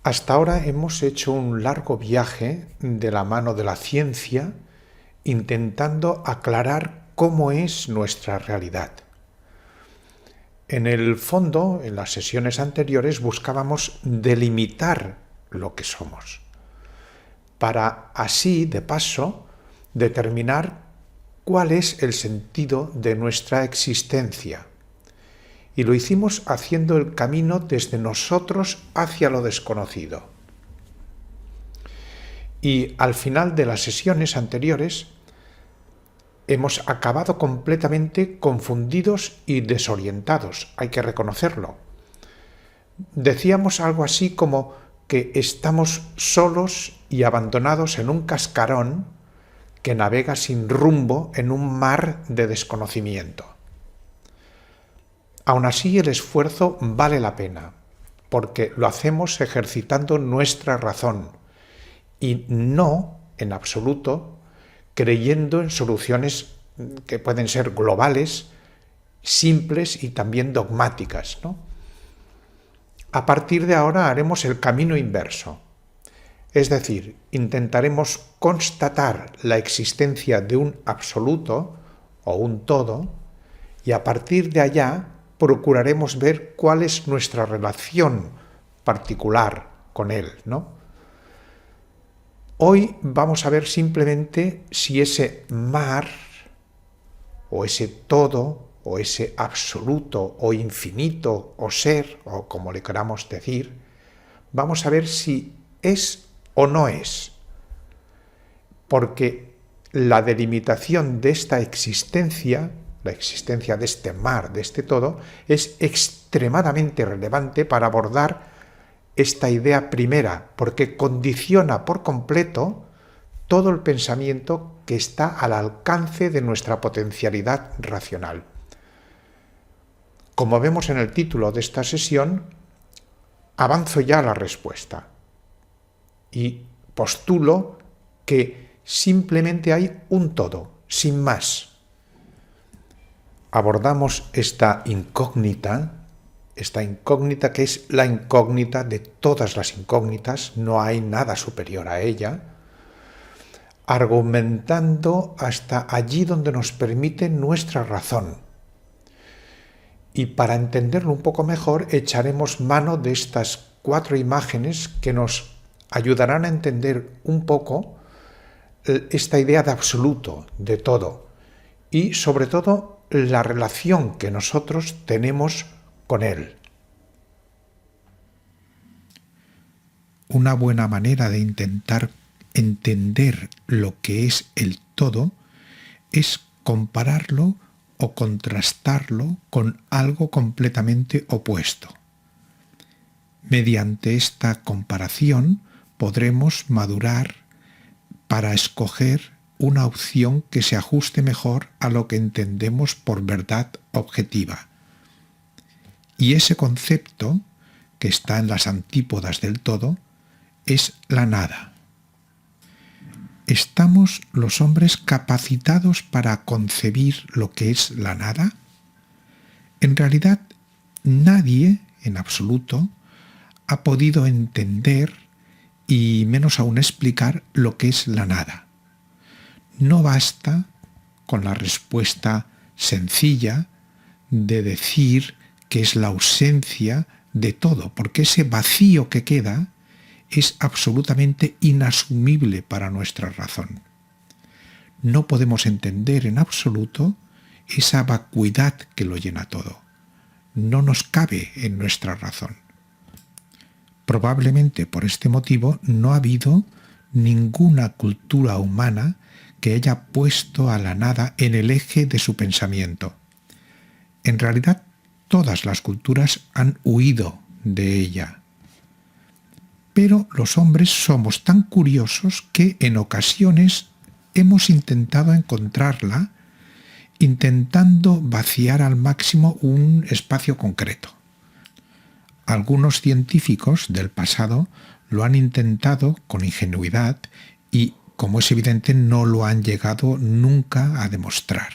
Hasta ahora hemos hecho un largo viaje de la mano de la ciencia, intentando aclarar cómo es nuestra realidad. En el fondo, en las sesiones anteriores, buscábamos delimitar lo que somos, para así, de paso, determinar cuál es el sentido de nuestra existencia. Y lo hicimos haciendo el camino desde nosotros hacia lo desconocido. Y al final de las sesiones anteriores hemos acabado completamente confundidos y desorientados, hay que reconocerlo. Decíamos algo así como que estamos solos y abandonados en un cascarón que navega sin rumbo en un mar de desconocimiento. Aún así, el esfuerzo vale la pena, porque lo hacemos ejercitando nuestra razón y no, en absoluto, creyendo en soluciones que pueden ser globales, simples y también dogmáticas, ¿no? A partir de ahora haremos el camino inverso. Es decir, intentaremos constatar la existencia de un absoluto o un todo y a partir de allá procuraremos ver cuál es nuestra relación particular con él, ¿no? Hoy vamos a ver simplemente si ese mar o ese todo o ese absoluto o infinito o ser o como le queramos decir, vamos a ver si es o no es, porque la delimitación de esta existencia, la existencia de este mar, de este todo, es extremadamente relevante para abordar esta idea primera, porque condiciona por completo todo el pensamiento que está al alcance de nuestra potencialidad racional. Como vemos en el título de esta sesión, avanzo ya a la respuesta y postulo que simplemente hay un todo, sin más. Abordamos esta incógnita que es la incógnita de todas las incógnitas, no hay nada superior a ella, argumentando hasta allí donde nos permite nuestra razón. Y para entenderlo un poco mejor, echaremos mano de estas 4 imágenes que nos ayudarán a entender un poco esta idea de absoluto, de todo, y sobre todo la relación que nosotros tenemos con él. Una buena manera de intentar entender lo que es el todo es compararlo o contrastarlo con algo completamente opuesto. Mediante esta comparación podremos madurar para escoger una opción que se ajuste mejor a lo que entendemos por verdad objetiva. Y ese concepto, que está en las antípodas del todo, es la nada. ¿Estamos los hombres capacitados para concebir lo que es la nada? En realidad, nadie, en absoluto, ha podido entender y menos aún explicar lo que es la nada. No basta con la respuesta sencilla de decir que es la ausencia de todo, porque ese vacío que queda es absolutamente inasumible para nuestra razón. No podemos entender en absoluto esa vacuidad que lo llena todo. No nos cabe en nuestra razón. Probablemente por este motivo no ha habido ninguna cultura humana que haya puesto a la nada en el eje de su pensamiento. En realidad, todas las culturas han huido de ella. Pero los hombres somos tan curiosos que en ocasiones hemos intentado encontrarla, intentando vaciar al máximo un espacio concreto. Algunos científicos del pasado lo han intentado con ingenuidad y, como es evidente, no lo han llegado nunca a demostrar.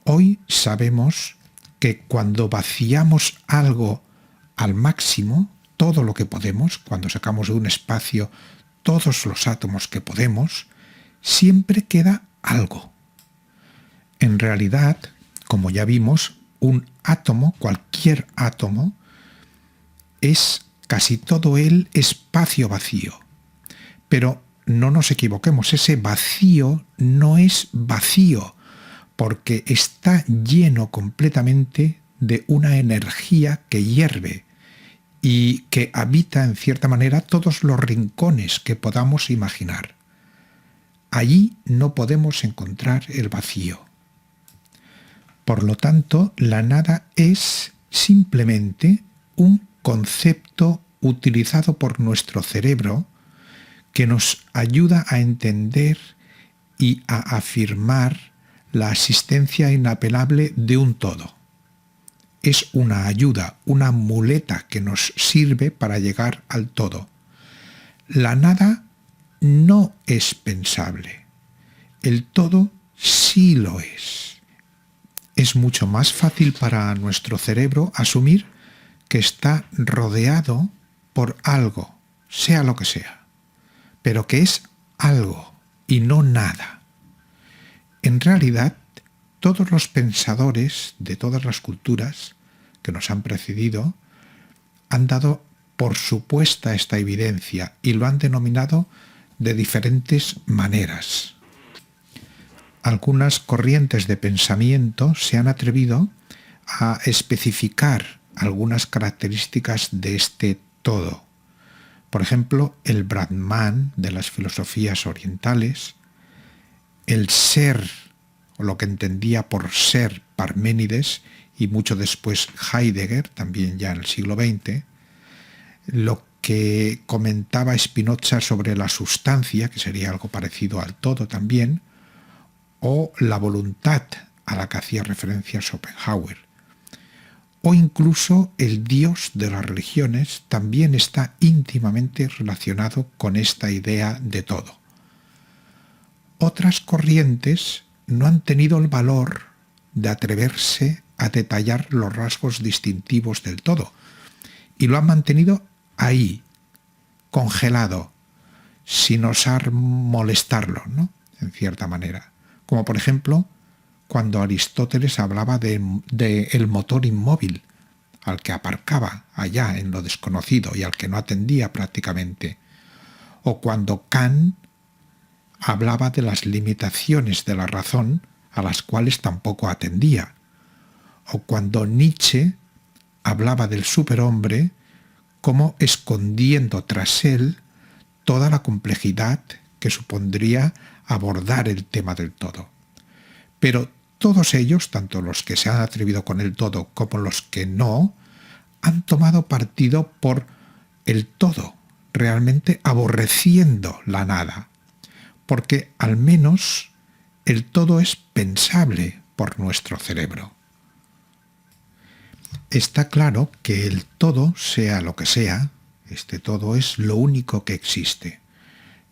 Hoy sabemos que cuando vaciamos algo al máximo, todo lo que podemos, cuando sacamos de un espacio todos los átomos que podemos, siempre queda algo. En realidad, como ya vimos, un átomo, cualquier átomo, es casi todo el espacio vacío. Pero no nos equivoquemos, ese vacío no es vacío, porque está lleno completamente de una energía que hierve y que habita en cierta manera todos los rincones que podamos imaginar. Allí no podemos encontrar el vacío. Por lo tanto, la nada es simplemente un concepto utilizado por nuestro cerebro que nos ayuda a entender y a afirmar la existencia inapelable de un todo. Es una ayuda, una muleta que nos sirve para llegar al todo. La nada no es pensable. El todo sí lo es. Es mucho más fácil para nuestro cerebro asumir que está rodeado por algo, sea lo que sea, pero que es algo y no nada. En realidad, todos los pensadores de todas las culturas que nos han precedido han dado por supuesta esta evidencia y lo han denominado de diferentes maneras. Algunas corrientes de pensamiento se han atrevido a especificar algunas características de este todo. Por ejemplo, el Brahman de las filosofías orientales, el ser, o lo que entendía por ser Parménides, y mucho después Heidegger, también ya en el siglo XX, lo que comentaba Spinoza sobre la sustancia, que sería algo parecido al todo también, o la voluntad, a la que hacía referencia Schopenhauer. O incluso el Dios de las religiones también está íntimamente relacionado con esta idea de todo. Otras corrientes no han tenido el valor de atreverse a detallar los rasgos distintivos del todo y lo han mantenido ahí, congelado, sin osar molestarlo, ¿no? En cierta manera. Como por ejemplo, cuando Aristóteles hablaba de el motor inmóvil, al que aparcaba allá en lo desconocido y al que no atendía prácticamente. O cuando Kant hablaba de las limitaciones de la razón a las cuales tampoco atendía. O cuando Nietzsche hablaba del superhombre como escondiendo tras él toda la complejidad que supondría abordar el tema del todo. Pero todos ellos, tanto los que se han atrevido con el todo como los que no, han tomado partido por el todo, realmente aborreciendo la nada, porque al menos el todo es pensable por nuestro cerebro. Está claro que el todo, sea lo que sea, este todo es lo único que existe.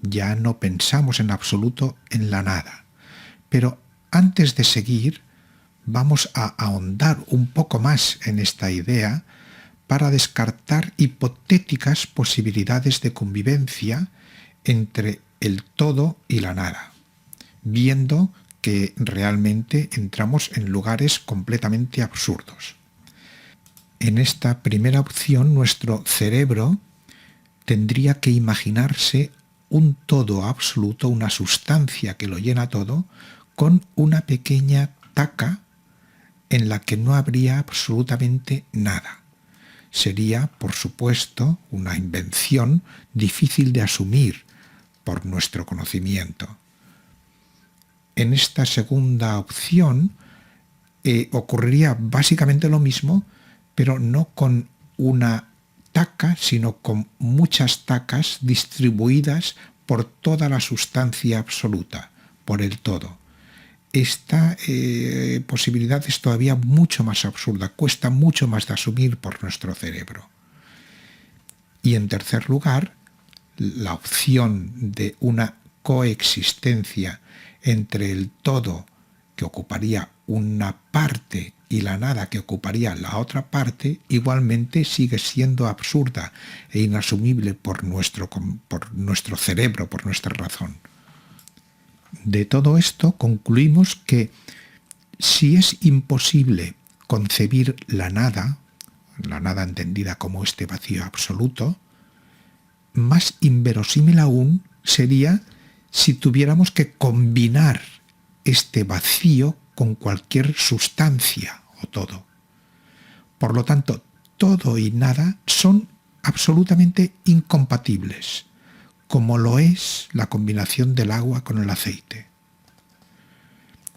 Ya no pensamos en absoluto en la nada. Pero antes de seguir, vamos a ahondar un poco más en esta idea para descartar hipotéticas posibilidades de convivencia entre el todo y la nada, viendo que realmente entramos en lugares completamente absurdos. En esta primera opción, nuestro cerebro tendría que imaginarse un todo absoluto, una sustancia que lo llena todo, con una pequeña taca en la que no habría absolutamente nada. Sería, por supuesto, una invención difícil de asumir por nuestro conocimiento. En esta segunda opción ocurriría básicamente lo mismo, pero no con una taca, sino con muchas tacas distribuidas por toda la sustancia absoluta, por el todo. Esta posibilidad es todavía mucho más absurda, cuesta mucho más de asumir por nuestro cerebro. Y en tercer lugar, la opción de una coexistencia entre el todo, que ocuparía una parte y la nada que ocuparía la otra parte igualmente sigue siendo absurda e inasumible por nuestro cerebro, por nuestra razón. De todo esto concluimos que si es imposible concebir la nada entendida como este vacío absoluto, más inverosímil aún sería si tuviéramos que combinar este vacío con cualquier sustancia o todo. Por lo tanto, todo y nada son absolutamente incompatibles, como lo es la combinación del agua con el aceite.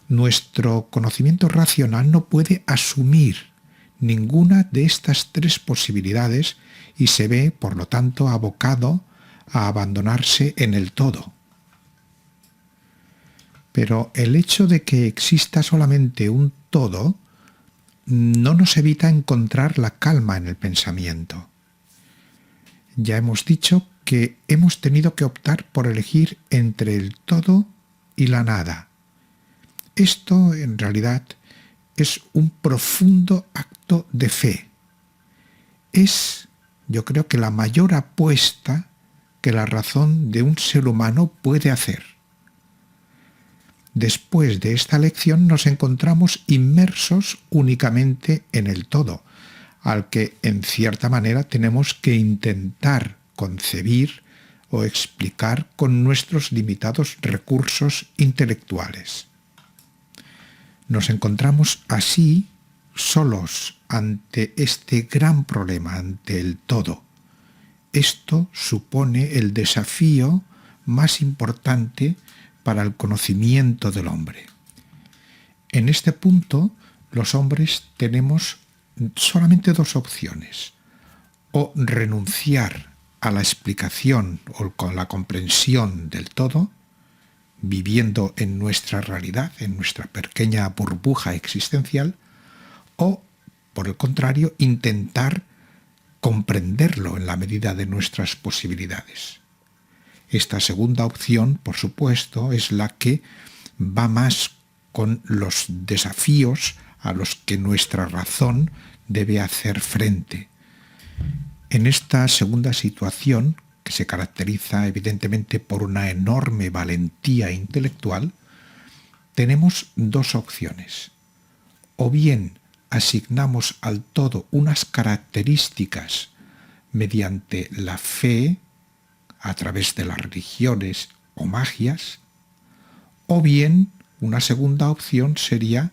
Nuestro conocimiento racional no puede asumir ninguna de estas tres posibilidades y se ve, por lo tanto, abocado a abandonarse en el todo. Pero el hecho de que exista solamente un todo no nos evita encontrar la calma en el pensamiento. Ya hemos dicho que hemos tenido que optar por elegir entre el todo y la nada. Esto, en realidad, es un profundo acto de fe. Es, yo creo, que la mayor apuesta que la razón de un ser humano puede hacer. Después de esta lección nos encontramos inmersos únicamente en el todo, al que en cierta manera tenemos que intentar concebir o explicar con nuestros limitados recursos intelectuales. Nos encontramos así solos ante este gran problema, ante el todo. Esto supone el desafío más importante para el conocimiento del hombre. En este punto, los hombres tenemos solamente dos opciones: o renunciar a la explicación o con la comprensión del todo, viviendo en nuestra realidad, en nuestra pequeña burbuja existencial, o, por el contrario, intentar comprenderlo en la medida de nuestras posibilidades. Esta segunda opción, por supuesto, es la que va más con los desafíos a los que nuestra razón debe hacer frente. En esta segunda situación, que se caracteriza evidentemente por una enorme valentía intelectual, tenemos dos opciones. O bien asignamos al todo unas características mediante la fe, a través de las religiones o magias, o bien una segunda opción sería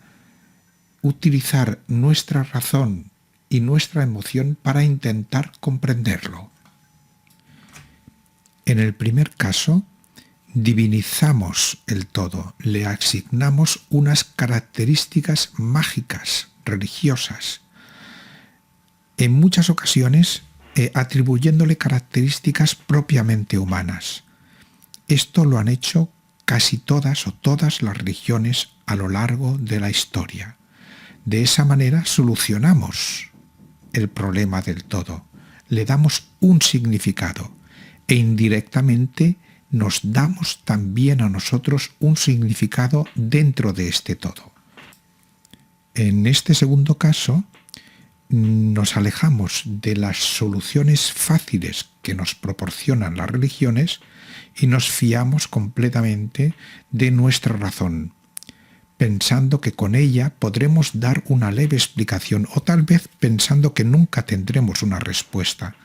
utilizar nuestra razón y nuestra emoción para intentar comprenderlo. En el primer caso, divinizamos el todo, le asignamos unas características mágicas, religiosas, en muchas ocasiones atribuyéndole características propiamente humanas. Esto lo han hecho casi todas o todas las religiones a lo largo de la historia. De esa manera solucionamos el problema del todo, le damos un significado e indirectamente nos damos también a nosotros un significado dentro de este todo. En este segundo caso, nos alejamos de las soluciones fáciles que nos proporcionan las religiones y nos fiamos completamente de nuestra razón, pensando que con ella podremos dar una leve explicación o tal vez pensando que nunca tendremos una respuesta.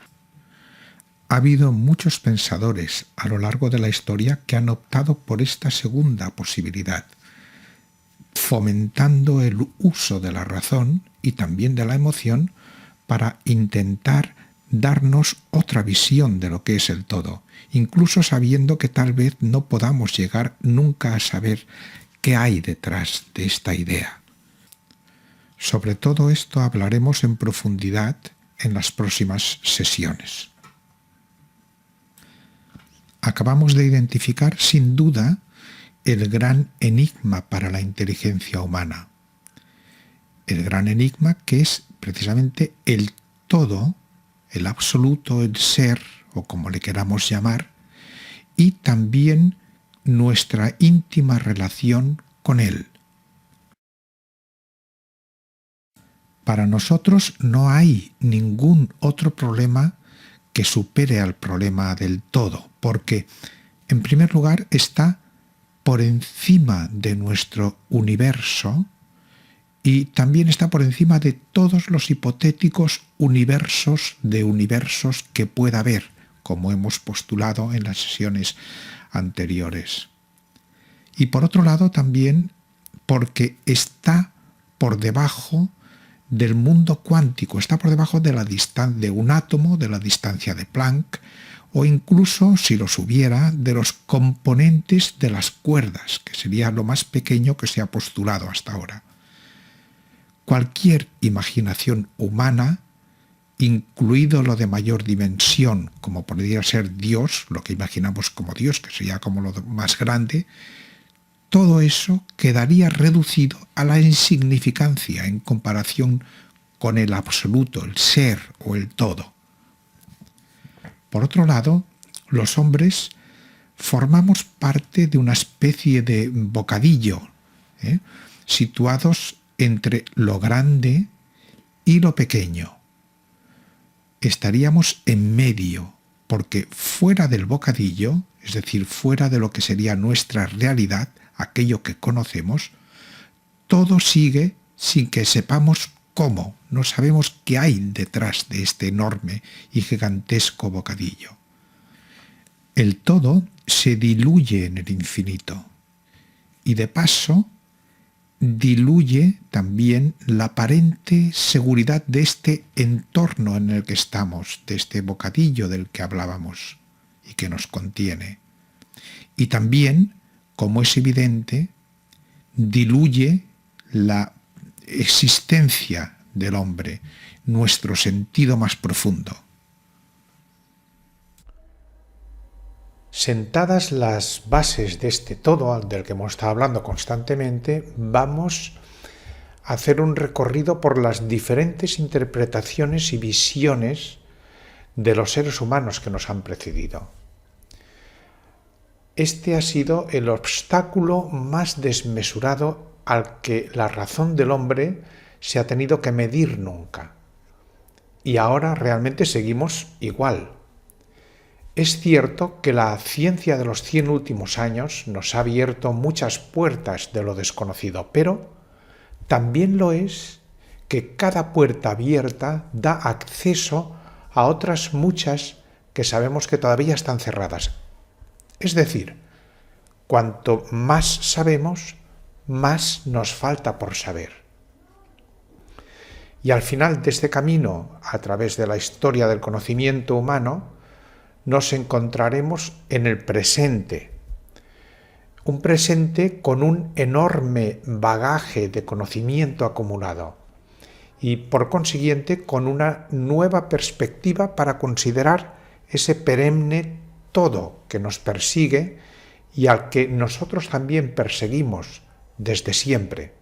Ha habido muchos pensadores a lo largo de la historia que han optado por esta segunda posibilidad, fomentando el uso de la razón y también de la emoción para intentar darnos otra visión de lo que es el todo, incluso sabiendo que tal vez no podamos llegar nunca a saber qué hay detrás de esta idea. Sobre todo esto hablaremos en profundidad en las próximas sesiones. Acabamos de identificar, sin duda, el gran enigma para la inteligencia humana. El gran enigma que es precisamente el todo, el absoluto, el ser, o como le queramos llamar, y también nuestra íntima relación con él. Para nosotros no hay ningún otro problema que supere al problema del todo, porque, en primer lugar, está por encima de nuestro universo y también está por encima de todos los hipotéticos universos de universos que pueda haber, como hemos postulado en las sesiones anteriores. Y por otro lado también porque está por debajo del mundo cuántico, está por debajo de la distancia de un átomo, de la distancia de Planck, o incluso, si los hubiera, de los componentes de las cuerdas, que sería lo más pequeño que se ha postulado hasta ahora. Cualquier imaginación humana, incluido lo de mayor dimensión, como podría ser Dios, lo que imaginamos como Dios, que sería como lo más grande, todo eso quedaría reducido a la insignificancia en comparación con el absoluto, el ser o el todo. Por otro lado, los hombres formamos parte de una especie de bocadillo, situados entre lo grande y lo pequeño. Estaríamos en medio, porque fuera del bocadillo, es decir, fuera de lo que sería nuestra realidad, aquello que conocemos, todo sigue sin que sepamos cómo, no sabemos qué hay detrás de este enorme y gigantesco bocadillo. El todo se diluye en el infinito y de paso diluye también la aparente seguridad de este entorno en el que estamos, de este bocadillo del que hablábamos y que nos contiene. Y también, como es evidente, diluye la existencia del hombre, nuestro sentido más profundo. Sentadas las bases de este todo del que hemos estado hablando constantemente, vamos a hacer un recorrido por las diferentes interpretaciones y visiones de los seres humanos que nos han precedido. Este ha sido el obstáculo más desmesurado al que la razón del hombre se ha tenido que medir nunca. Y ahora realmente seguimos igual. Es cierto que la ciencia de los 100 últimos años nos ha abierto muchas puertas de lo desconocido, pero también lo es que cada puerta abierta da acceso a otras muchas que sabemos que todavía están cerradas. Es decir, cuanto más sabemos, más nos falta por saber. Y al final de este camino, a través de la historia del conocimiento humano, nos encontraremos en el presente. Un presente con un enorme bagaje de conocimiento acumulado y, por consiguiente, con una nueva perspectiva para considerar ese perenne todo que nos persigue y al que nosotros también perseguimos desde siempre.